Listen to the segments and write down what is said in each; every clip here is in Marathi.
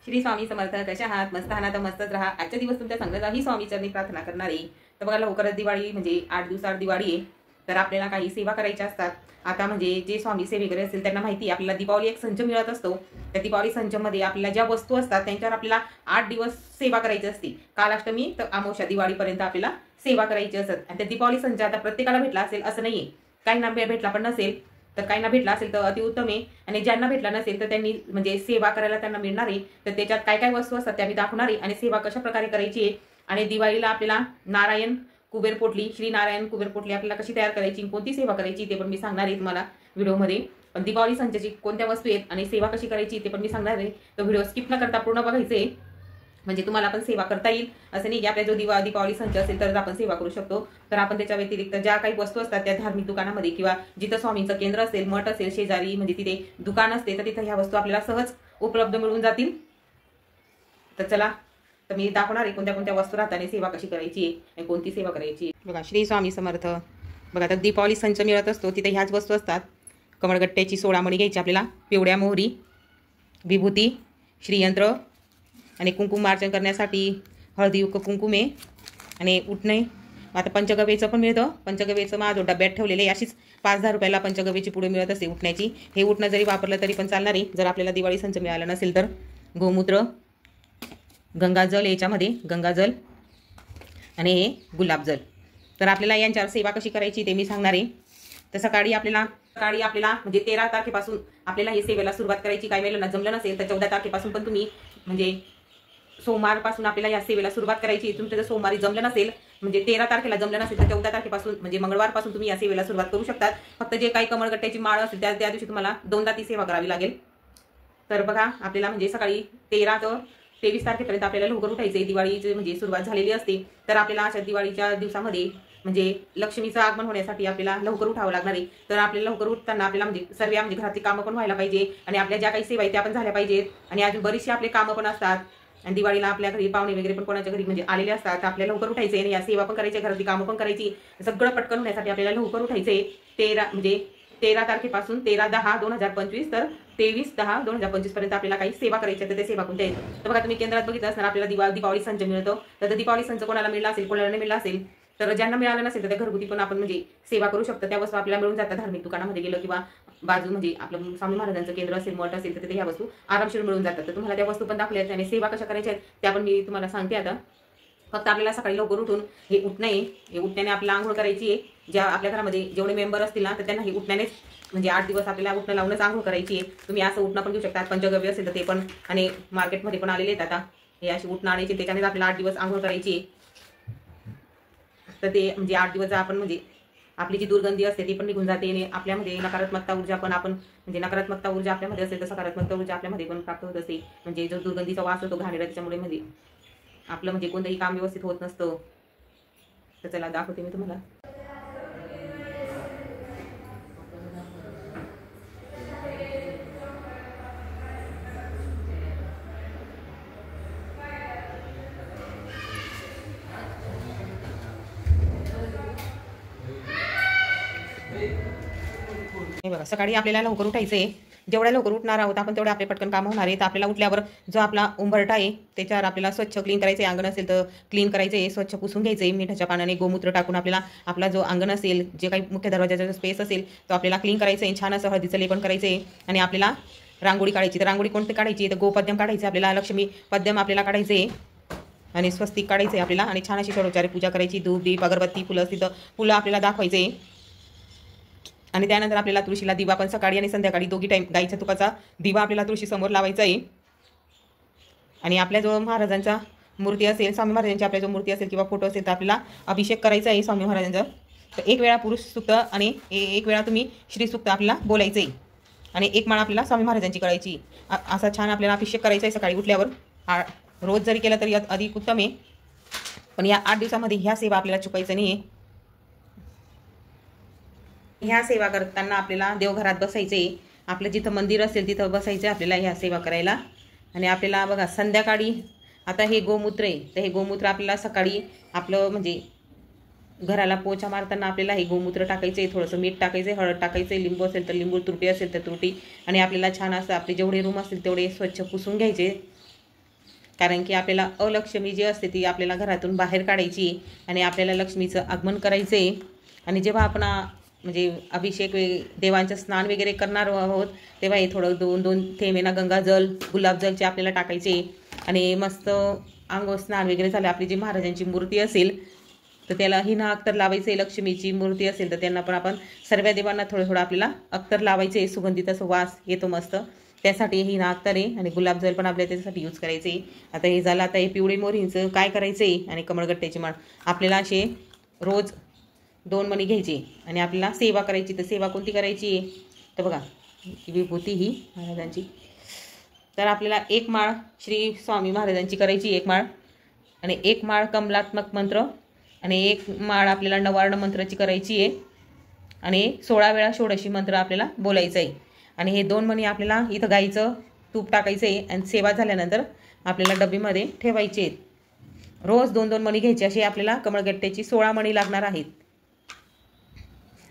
श्री स्वामी समर्थ. कशा आहात? मस्त आहात? मस्तच राहा. आजच्या दिवस तुमच्या संगत ही स्वामी चरणी प्रार्थना करणार आहे. तर बघा, लवकरच दिवाळी म्हणजे 8 दिवसाआड दिवाळी आहे. तर आपल्याला काही सेवा करायच्या असतात. आता म्हणजे जे स्वामी सेवेकरी असतील त्यांना माहिती आहे, आपल्याला दीपावली एक संच मिळत असतो. त्या दीपावली संचमध्ये आपल्याला ज्या वस्तू असतात त्यांच्यावर आपल्याला 8 दिवस सेवा करायची असते. काल अष्टमी तर अमावस्या दिवाळीपर्यंत आपल्याला सेवा करायची असत. आणि त्या दीपावली संच आता प्रत्येकाला भेटला असेल असं नाहीये. काहींना भेटला पण नसेल, तर काहींना भेटला असेल तर अतिउत्तम आहे. आणि ज्यांना भेटला नसेल तर त्यांनी म्हणजे सेवा करायला त्यांना मिळणार आहे. तर त्याच्यात काय काय वस्तू असतात त्या मी दाखवणार आहे आणि सेवा कशा प्रकारे करायची आहे. आणि दिवाळीला आपल्याला नारायण कुबेर पोटली, श्री नारायण कुबेर पोटली आपल्याला कशी तयार करायची, कोणती सेवा करायची ते पण मी सांगणार आहे तुम्हाला व्हिडिओमध्ये. पण दिवाळी संचाची कोणत्या वस्तू आहेत आणि सेवा कशी करायची ते पण मी सांगणार आहे. तर व्हिडिओ स्किप न करता पूर्ण बघायचे, म्हणजे तुम्हाला पण सेवा करता येईल. असं नाही की आपल्या जो दीपावली संच असेल तरच आपण सेवा करू शकतो. तर आपण त्याच्या व्यतिरिक्त ज्या काही वस्तू असतात त्या धार्मिक दुकानामध्ये किंवा जिथं स्वामींचं केंद्र असेल, मठ असेल शेजारी, म्हणजे तिथे दुकान असते तर तिथं ह्या वस्तू आपल्याला सहज उपलब्ध मिळून जातील. तर चला, तर मी दाखवणार आहे कोणत्या कोणत्या वस्तू राहतात आणि सेवा कशी करायची आणि कोणती सेवा करायची. बघा, श्री स्वामी समर्थ. बघा, तर दीपावली संच मिळत असतो तिथे ह्याच वस्तू असतात. कमळगट्ट्याची 16 मणी घ्यायची आपल्याला, पिवळ्या मोहरी, विभूती, श्रीयंत्र आणि कुंकुमार्चन करण्यासाठी हळदीयुक्त कुंकुम आहे आणि उठणे. आता पंचगव्याचं पण मिळतं. पंचगव्याचं माझं डब्यात ठेवलेलं आहे. अशीच 5-10 रुपयाला पंचगव्याची पुढे मिळत असते उठण्याची. हे उठणं जरी वापरलं तरी पण चालणार आहे जर आपल्याला दिवाळी संच मिळाला नसेल तर. गोमूत्र, गंगाजल, याच्यामध्ये गंगाजल आणि हे गुलाबजल. तर आपल्याला यांच्यावर सेवा कशी करायची ते मी सांगणार आहे. तर सकाळी आपल्याला म्हणजे 13 तारखेपासून आपल्याला हे सेवेला सुरुवात करायची. काही वेळेला जमलं नसेल तर 14 तारखेपासून पण तुम्ही म्हणजे सोमवारपासून आपल्याला या सेवेला सुरुवात करायची. तुमचं जर सोमवारी जमलं नसेल, म्हणजे 13 तारखेला जमलं नसेल तर 14 तारखेपासून म्हणजे मंगळवारपासून तुम्ही या सेवेला सुरुवात करू शकतात. फक्त जे काही कमळगट्ट्याची माळ असेल त्या दिवशी तुम्हाला 2दा ती सेवा करावी लागेल. तर बघा, आपल्याला म्हणजे सकाळी 13 ते 23 तारखेपर्यंत आपल्याला लवकर उठायचे. दिवाळीची म्हणजे सुरुवात झालेली असते. तर आपल्याला अशा दिवाळीच्या दिवसामध्ये म्हणजे लक्ष्मीचं आगमन होण्यासाठी आपल्याला लवकर उठावं लागणार आहे. तर आपल्याला लवकर उठताना आपल्याला म्हणजे सर्व म्हणजे घरातली कामं पण व्हायला पाहिजे आणि आपल्या ज्या काही सेवा आहेत त्या पण झाल्या पाहिजेत. आणि अजून बरीचशी आपले कामं पण असतात. आणि दिवाळीला आपल्या घरी पाहुणे वगैरे पण कोणाच्या घरी म्हणजे आलेले असतात. आपल्याला लवकर उठायचे आणि या सेवा पण करायची, घरातली कामं पण करायची. सगळं पटकन होण्यासाठी आपल्याला लवकर उठायचे. 13 तारखेपासून 13/10/2025 तर 23/10/2025 पर्यंत आपल्याला काही सेवा करायची. तर ते सेवा कोणत्या आहेत तर बघा, तुम्ही केंद्रात बघितलं असणार आपल्याला दीपावली संच मिळतो. तर दीपावली संच कोणाला मिळाला असेल, कोणाला नाही मिळाला असेल, तर ज्यांना मिळालं नसेल तर त्या घरगुती पण आपण म्हणजे सेवा करू शकतो. त्या वस्तू आपल्याला मिळून जातात. धार्मिक दुकानामध्ये गेलं किंवा बाजू म्हणजे आपलं स्वामी महाराजांचं केंद्र असेल, मठ असेल तर तिथे ह्या वस्तू आरामशीर मिळून जातात. तर तुम्हाला त्या वस्तू पण दाखवल्या आहेत आणि सेवा कशा करायच्या आहेत त्या पण मी तुम्हाला सांगते. आता फक्त आपल्याला सकाळी लवकर उठून हे उठणं आहे. हे उठण्याने आपल्याला आंघोळ करायची आहे. ज्या आपल्या घरामध्ये जेवढे मेंबर असतील ना तर त्यांना हे उठण्यानेच म्हणजे 8 दिवस आपल्याला उठणं लावूनच आंघोळ करायची आहे. तुम्ही असं उठणं पण घेऊ शकता. पंचगव्य असेल तर ते पण, आणि मार्केटमध्ये पण आलेले आहेत आता हे अशी उठणं आणायची. त्याच्यानेच आपल्याला 8 दिवस आंघोळ करायची आहे. तर ते म्हणजे 8 दिवस आपण म्हणजे आपली जी दुर्गंधी असते ती पण निघून जाते आणि आपल्यामध्ये नकारात्मकता ऊर्जा पण आपण म्हणजे नकारात्मकता ऊर्जा आपल्यामध्ये असेल तर सकारात्मकता ऊर्जा आपल्यामध्ये पण प्राप्त होत असते. म्हणजे जो दुर्गंधीचा वास होतो घाणेरडा त्याच्यामुळे म्हणजे आपलं म्हणजे कोणतंही काम व्यवस्थित होत नसतं. तर चला दाखवते मी तुम्हाला. हे बघा, सकाळी आपल्याला लवकर उठायचंय. जेवढ्या लवकर उठणार आहोत आपण तेवढ्या आपले पटकन काम होणार आहे. तर आपल्याला उठल्यावर जो आपला उंबरठा आहे त्याच्यावर आपल्याला स्वच्छ क्लीन करायचं आहे. अंगण असेल तर क्लीन करायचं आहे, स्वच्छ पुसून घ्यायचं आहे. मिठाच्या पाण्याने गोमूत्र टाकून आपल्याला आपला जो अंगण असेल, जे काही मुख्य दरवाजाचा स्पेस असेल तो आपल्याला क्लीन करायचं आहे. छान असं हळदीचं लेपन करायचं आहे आणि आपल्याला रांगोळी काढायची. तर रांगोळी कोणती काढायची तर गोपद्यम काढायचे आपल्याला, लक्ष्मी पद्यम आपल्याला काढायचे आहे आणि स्वस्तिक काढायचं आहे आपल्याला. आणि छान अशी षोडोपचारी पूजा करायची. धूप, दीप, अगरबत्ती, फुलं, तिथं फुलं आपल्याला दाखवायचे. आणि त्यानंतर आपल्याला तुळशीला दिवा पण सकाळी आणि संध्याकाळी दोघी टाईम गाईच्या तुपाचा दिवा आपल्याला तुळशी समोर लावायचा आहे. आणि आपल्या जो महाराजांचा मूर्ती असेल, स्वामी महाराजांची आपल्या जो मूर्ती असेल किंवा फोटो असेल तर आपल्याला अभिषेक करायचा आहे स्वामी महाराजांचा. तर 1 वेळा पुरुष सुक्त आणि 1 वेळा तुम्ही श्री सुक्त आपल्याला बोलायचं आहे आणि 1 माळ आपल्याला स्वामी महाराजांची करायची. असा छान आपल्याला अभिषेक करायचा आहे सकाळी उठल्यावर. रोज जरी केला तरी अधिक उत्तम आहे. पण या 8 दिवसामध्ये ह्या सेवा आपल्याला चुकायचं नाही आहे. ह्या सेवा करताना आपल्याला देवघरात बसायचे. आपलं जिथं मंदिर असेल तिथं बसायचं आपल्याला ह्या सेवा करायला. आणि आपल्याला बघा संध्याकाळी आता हे गोमूत्र आहे तर हे गोमूत्र आपल्याला सकाळी आपलं म्हणजे घराला पोछा मारताना आपल्याला हे गोमूत्र टाकायचं आहे. थोडंसं मीठ टाकायचं आहे, हळद टाकायचं आहे, लिंबू असेल तर लिंबू, तुरटी असेल तर तुरटी. आणि आपल्याला छान असं आपले जेवढे रूम असतील तेवढे स्वच्छ पुसून घ्यायचे. कारण की आपल्याला अलक्ष्मी जी असते ती आपल्याला घरातून बाहेर काढायची आणि आपल्याला लक्ष्मीचं आगमन करायचं आहे. आणि जेव्हा आपण म्हणजे अभिषेक देवांचं स्नान वगैरे करणार आहोत तेव्हा हे थोडं 2-2 थेंबेना गंगाजल गुलाबजलचे आपल्याला टाकायचे आणि मस्त अंघोळ स्नान वगैरे झालं. आपली जी महाराजांची मूर्ती असेल तर त्याला हिना अत्तर लावायचे. लक्ष्मीची मूर्ती असेल तर त्यांना पण आपण सर्व देवांना थोडं थोडं आपल्याला अत्तर लावायचे. सुगंधित असं वास येतो मस्त, त्यासाठी हिना अत्तर आहे. आणि गुलाबजल पण आपल्याला त्याच्यासाठी यूज करायचे. आता हे झालं. आता हे पिवळे मोहरींचं काय करायचं आहे आणि कमळगट्ट्याची माळ आपल्याला असे रोज 2 मणी घ्यायचे आणि आपल्याला सेवा करायची. तर सेवा कोणती करायची आहे तर बघा विभूती ही महाराजांची. तर आपल्याला 1 माळ श्री स्वामी महाराजांची करायची, 1 माळ, आणि 1 माळ कमलात्मक मंत्र, आणि 1 माळ आपल्याला नवार्ण मंत्राची करायची आहे, आणि 16 वेळा षोडशी मंत्र आपल्याला बोलायचं आहे. आणि हे 2 मणी आपल्याला इथं गाईचं तूप टाकायचं आहे आणि सेवा झाल्यानंतर आपल्याला डब्बीमध्ये ठेवायचे आहेत. रोज 2-2 मणी घ्यायचे. असे आपल्याला कमळगट्ट्याची 16 मणी लागणार आहेत.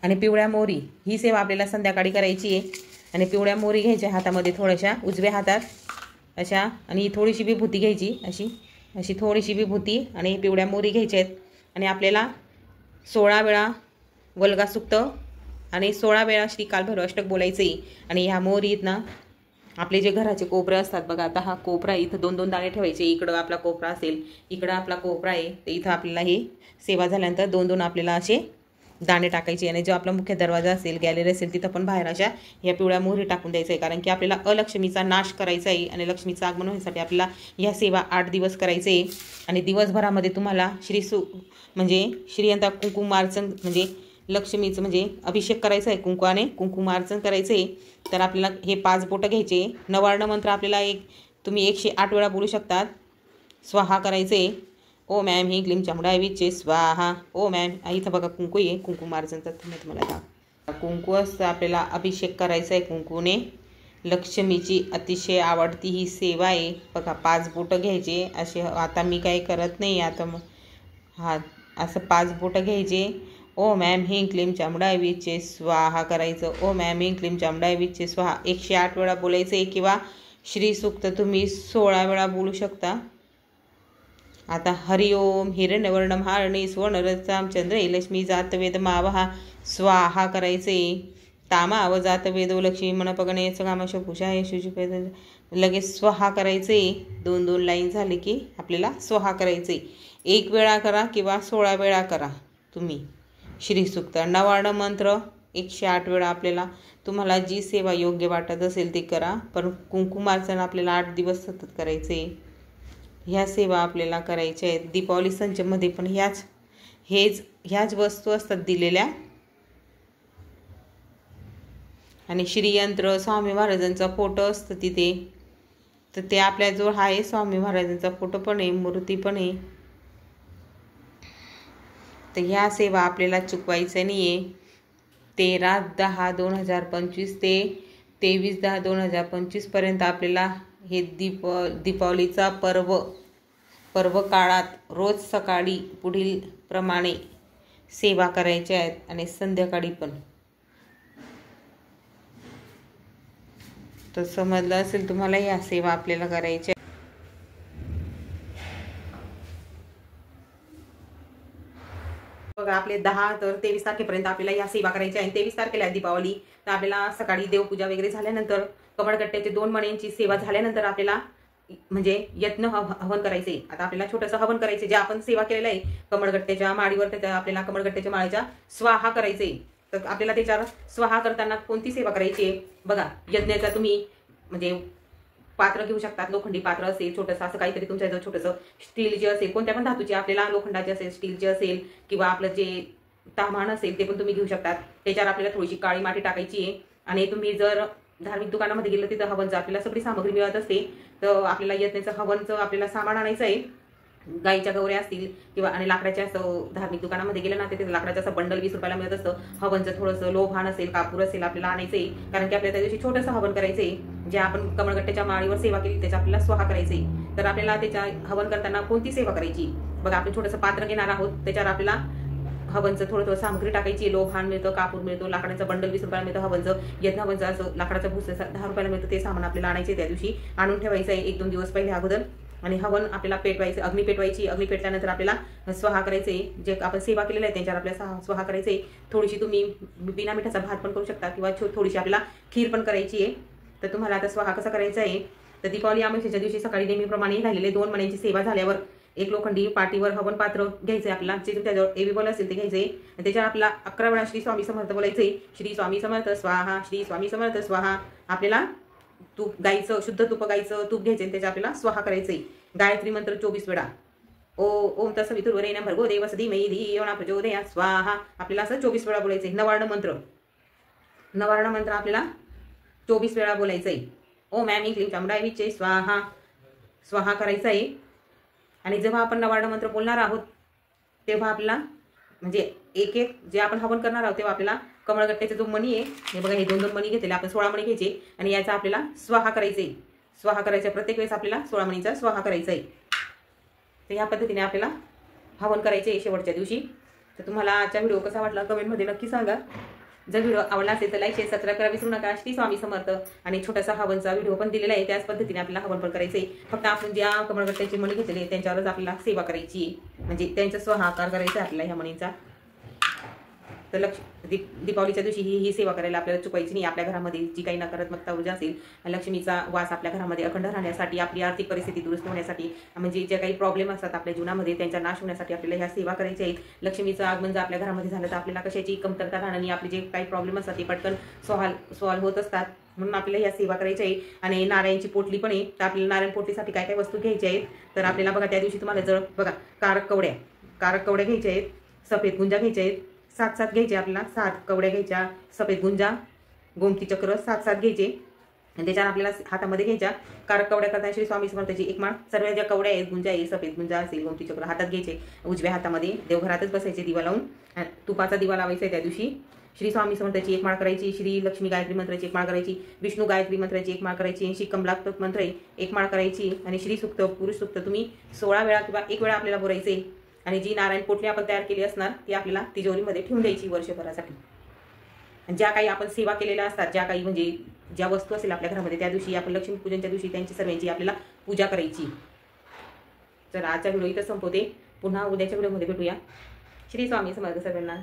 आणि पिवळ्या मोहरी ही सेवा आपल्याला संध्याकाळी करायची आहे. आणि पिवळ्या मोहरी घ्यायच्या हातामध्ये थोड्याशा उजव्या हातात अशा, आणि थोडीशी विभूती घ्यायची अशी अशी थोडीशी विभूती आणि पिवळ्या मोहरी घ्यायच्या आहेत. आणि आपल्याला 16 वेळा वल्गा सुक्त आणि 16 वेळा श्री कालभैरव अष्टक बोलायचं आहे. आणि ह्या मोहरीत ना आपले जे घराचे कोपरे असतात बघा, आता हा कोपरा आहे, इथं 2-2 दाणे ठेवायचे. इकडं आपला कोपरा असेल, इकडं आपला कोपरा आहे, तर इथं आपल्याला हे सेवा झाल्यानंतर 2-2 आपल्याला असे दाणे टाकायचे. आणि जो आपला मुख्य दरवाजा असेल, गॅलरी असेल, तिथं पण बाहेर अशा या पिवळ्या मोहरी टाकून द्यायचं आहे. कारण की आपल्याला अलक्ष्मीचा नाश करायचा आहे आणि लक्ष्मीचं आगमन होण्यासाठी आपल्याला ह्या सेवा 8 दिवस करायचे आहे. आणि दिवसभरामध्ये तुम्हाला म्हणजे श्रीयंता कुंकुमार्चन म्हणजे लक्ष्मीचं म्हणजे अभिषेक करायचा आहे, कुंकवाने कुंकुमार्चन करायचं आहे. तर आपल्याला हे 5 बोटं घ्यायचे. नवार्ण मंत्र आपल्याला तुम्ही 108 वेळा बोलू शकतात. स्वाहा करायचे. ओ मॅम ही क्लीम चामुंडाय विचे स्वाहा. ओ मॅम इथं बघा कुंकू आहे, कुंकुमार्चनचा तुम्हाला कुंकू असतं. आपल्याला अभिषेक करायचा आहे कुंकूने. लक्ष्मीची अतिशय आवडती ही सेवा आहे. बघा 5 बोटं घ्यायचे असे. आता मी काही करत नाही, आता हा असं 5 बोटं घ्यायचे. ओ मॅम ही क्लीम चामुंडाय विचे स्वाहा करायचं. ओ मॅम ही क्लीम चामुंडाय विचे स्वाहा 108 वेळा बोलायचं आहे. किंवा श्रीसूक्त तुम्ही 16 वेळा बोलू शकता. आता हरिओम हिरण्यवर्णम हारणी स्वर्णरसाम चंद्रे लक्ष्मी जातवेद मावहा स्वाहा करायचे. तामाव जातवेदो लक्ष्मी मनपगणे सगामाश भूषाय शुचिपेद लगेच स्वाहा करायचे. 2-2 लाईन झाले की आपल्याला स्वाहा करायचे. 1 वेळा करा किंवा 16 वेळा करा तुम्ही श्रीसूक्त. नवार्ण मंत्र 108 वेळा आपल्याला तुम्हाला जी सेवा योग्य वाटत असेल ती करा. पण कुंकुमार्चन आपल्याला 8 दिवस सतत करायचे. ह्या सेवा आपल्याला करायच्या आहेत. दीपावली संचमध्ये पण ह्याच वस्तू असतात दिलेल्या. आणि श्रीयंत्र स्वामी महाराजांचा फोटो असतं तिथे, तर ते आपल्याजवळ आहे. स्वामी महाराजांचा फोटो पण आहे, मूर्ती पण आहे. तर ह्या सेवा आपल्याला चुकवायचं नाही आहे. 13/10/2025 ते 23/10/2025 पर्यंत आपल्याला हे दीपावलीचा पर्व काळात रोज सकाळी पुढील प्रमाणे सेवा करायच्या आहेत आणि संध्याकाळी पण. तर समजलं असेल तुम्हाला, या सेवा आपल्याला करायच्या. बघा आपले 10 तर 23 तारखेपर्यंत आपल्याला या सेवा करायच्या आहे. 23 तारखेला दीपावली. तर आपल्याला सकाळी देवपूजा वगैरे झाल्यानंतर कमळगट्ट्याचे 2 मण्यांची सेवा झाल्यानंतर आपल्याला म्हणजे यज्ञ हवन करायचे. आता आपल्याला छोटंसं हवन करायचे. जे आपण सेवा केलेलं आहे कमळगट्ट्याच्या माळीवर, त्याच्या आपल्याला कमळगट्ट्याच्या माळीच्या स्वाहा करायचे. तर आपल्याला त्याच्यावर स्वाहा करताना कोणती सेवा करायची आहे बघा. यज्ञाचा तुम्ही म्हणजे पात्र घेऊ शकतात. लोखंडी पात्र असेल छोटंसं, असं काहीतरी तुमच्याजवळ छोटंसं स्टीलचे असेल, कोणत्या पण धातूचे, आपल्याला लोखंडाचे असेल, स्टीलचे असेल, किंवा आपलं जे ताम्हाण असेल ते पण तुम्ही घेऊ शकतात. त्याच्यावर आपल्याला थोडीशी काळी माती टाकायची आहे. आणि तुम्ही जर धार्मिक दुकानामध्ये गेलं तिथं हवनचं आपल्याला सगळी सामग्री मिळत असते. तर आपल्याला यज्ञाचं हवनचं आपल्याला सामान आणायचं आहे. गाईच्या गवऱ्या असतील किंवा आणि लाकडाच्या असं धार्मिक दुकानामध्ये गेलं ना तिथे लाकडाचं असं बंडल 20 रुपयाला मिळत असतं. हवनचं थोडंसं लोभान असेल, कापूर असेल आपल्याला आणायचं आहे. कारण की आपल्याला त्या दिवशी छोटंसं हवन करायचं आहे. जे आपण कमळगट्ट्याच्या माळीवर सेवा केली त्याच्या आपल्याला स्वाहा करायचे. तर आपल्याला त्याच्या हवन करताना कोणती सेवा करायची बघा. आपण छोटंसं पात्र घेणार आहोत, त्याच्यावर आपल्याला हवनचं थोडं सामग्री टाकायची. लोभान मिळतं, कापूर मिळतो, लाकडाचं बंडल 20 रुपयाला मिळतं. हवनचं यज्ञ हवनचं असं लाकडाचं भूस 10 रुपयाला मिळतं. ते सामान आपल्याला आणायचे. त्या दिवशी आणून ठेवायचं आहे 1-2 दिवस पहिले अगोदर. आणि हवन आपल्याला पेटवायचे, अग्नी पेटवायची. अग्नी पेटल्यानंतर आपल्याला स्वाहा करायचे. जे आपण सेवा केलेलं आहे त्यांच्यावर आपल्याला स्वाहा करायचे. थोडीशी तुम्ही बिना मिठाचा भात पण करू शकता किंवा थोडीशी आपल्याला खीर पण करायची आहे. तर तुम्हाला आता स्वाहा कसा करायचा आहे, तर दीपावली अमावस्येच्या दिवशी सकाळी नेहमीप्रमाणे झालेले 2 मण्यांची सेवा झाल्यावर एक लोखंडी पाटीवर हवन पात्र घ्यायचे आपल्याला, जे तुमच्याजवळ एवेलेबल असेल ते घ्यायचे. आणि त्याच्यावर आपला 11 वेळा श्री स्वामी समर्थ बोलायचे. श्री स्वामी समर्थ स्वाहा, श्री स्वामी समर्थ स्वाहा. आपल्याला तूप गायचं, शुद्ध तूप गायचं तूप घ्यायचे आणि त्याच्या आपल्याला स्वाहा करायचे. गायत्री मंत्र 24 वेळा. ओम तत्सवितुर्वरेण्यं भर्गो देवस्य धीमहि धियो न प्रचोदयात् स्वाहा. आपल्याला असं 24 वेळा बोलायचे. नवार्ण मंत्र आपल्याला 24 वेळा बोलायचंय. ओम ऐं क्लीं चामुंडाय विच्चे स्वाहा. स्वाहा करायचं आहे. आणि जेव्हा आपण नवार्ण मंत्र बोलणार आहोत तेव्हा आपल्याला म्हणजे एक जे आपण हवन करणार आहोत तेव्हा आपल्याला कमळगट्ट्याचा जो मणी आहे, हे बघा, हे 2 मणी घेतलेले आपण 16 मणी घ्यायचे आणि याचा आपल्याला स्वाहा करायचे. स्वाहा करायचा प्रत्येक वेळेस आपल्याला 16 मणीचा स्वाहा करायचा आहे. तर ह्या पद्धतीने आपल्याला हवन करायचे आहे शेवटच्या दिवशी. तर तुम्हाला आजचा व्हिडिओ कसा वाटला कमेंटमध्ये नक्की सांगा. जर व्हिडिओ आवडला असेल तर लाईक शेअर सबस्क्राईब करायला विसरू नका. श्री स्वामी समर्थ. आणि छोटासा हवनचा व्हिडिओ पण दिलेला आहे, त्याच पद्धतीने आपल्याला हवन पण करायचे. फक्त आपण ज्या कमळगट्ट्याची मणी घेतलेली त्यांच्यावरच आपल्याला सेवा करायची, म्हणजे त्यांचा स्वाहाकार करायचा आपल्याला ह्या मणींचा. तर दीपावलीच्या दिवशी ही सेवा करायला आपल्याला चुकायची नाही. आपल्या घरामध्ये जी काही नकारात्मकता ऊर्जा असेल, लक्ष्मीचा वास आपल्या घरामध्ये अखंड राहण्यासाठी, आपली आर्थिक परिस्थिती दुरुस्त होण्यासाठी, म्हणजे जे काही प्रॉब्लेम असतात आपल्या जीवनामध्ये त्यांचा नाश होण्यासाठी आपल्याला ह्या सेवा करायच्या आहेत. लक्ष्मीचं आगमन जर आपल्या घरामध्ये झालं तर आपल्याला कशाची कमतरता राहणार नाही. आपले जे काही प्रॉब्लेम असतात ते पटकन सॉल्व्ह होत असतात. म्हणून आपल्याला ह्या सेवा करायच्या आहे. आणि नारायणची पोटली पण आहे. तर आपल्याला नारायण पोटलीसाठी काय काय वस्तू घ्यायच्या आहेत, तर आपल्याला बघा त्या दिवशी तुम्हाला जर बघा कारक कवड्या घ्यायच्या आहेत. सफेद गुंजा घ्यायच्या आहेत. 7 घ्यायचे आपल्याला. 7 कवड्या घ्यायच्या. सफेद गुंजा, गोमती चक्र 7 घ्यायचे. आणि त्याच्यावर आपल्याला हातामध्ये घ्यायच्या. कारक कवड्या करता श्री स्वामी समर्थाची एक माळ. सर्व ज्या कवड्या आहेत, गुंजा आहे, सफेद गुंजा असेल, गोमती चक्र हातात घ्यायचे. उजव्या हातामध्ये देवघरातच बसायचे, दिवा लावून. तुपाचा दिवा लावायचा त्या दिवशी. श्री स्वामी समर्थाची एक माळ करायची. श्री लक्ष्मी गायत्री मंत्राची एक माळ करायची. विष्णू गायत्री मंत्राची एक माळ करायची. श्री कमलात्मक मंत्र एक माळ करायची. आणि श्री सुक्त, पुरुष सुक्त तुम्ही 16 वेळा किंवा 1 वेळा आपल्याला बोलायचे. आणि जी नारायण पोटली आपण तयार केली असणार ती आपल्याला तिजोरीमध्ये ठेवून द्यायची वर्षभरासाठी. ज्या काही आपण सेवा केलेल्या असतात, ज्या काही म्हणजे ज्या वस्तू असेल आपल्या घरामध्ये, त्या दिवशी आपण लक्ष्मीपूजनच्या दिवशी त्यांची सर्वांची आपल्याला पूजा करायची. तर आजचा व्हिडिओ इथं संपवते. पुन्हा उद्याच्या व्हिडिओमध्ये भेटूया. श्री स्वामी समर्थ सर्वांना.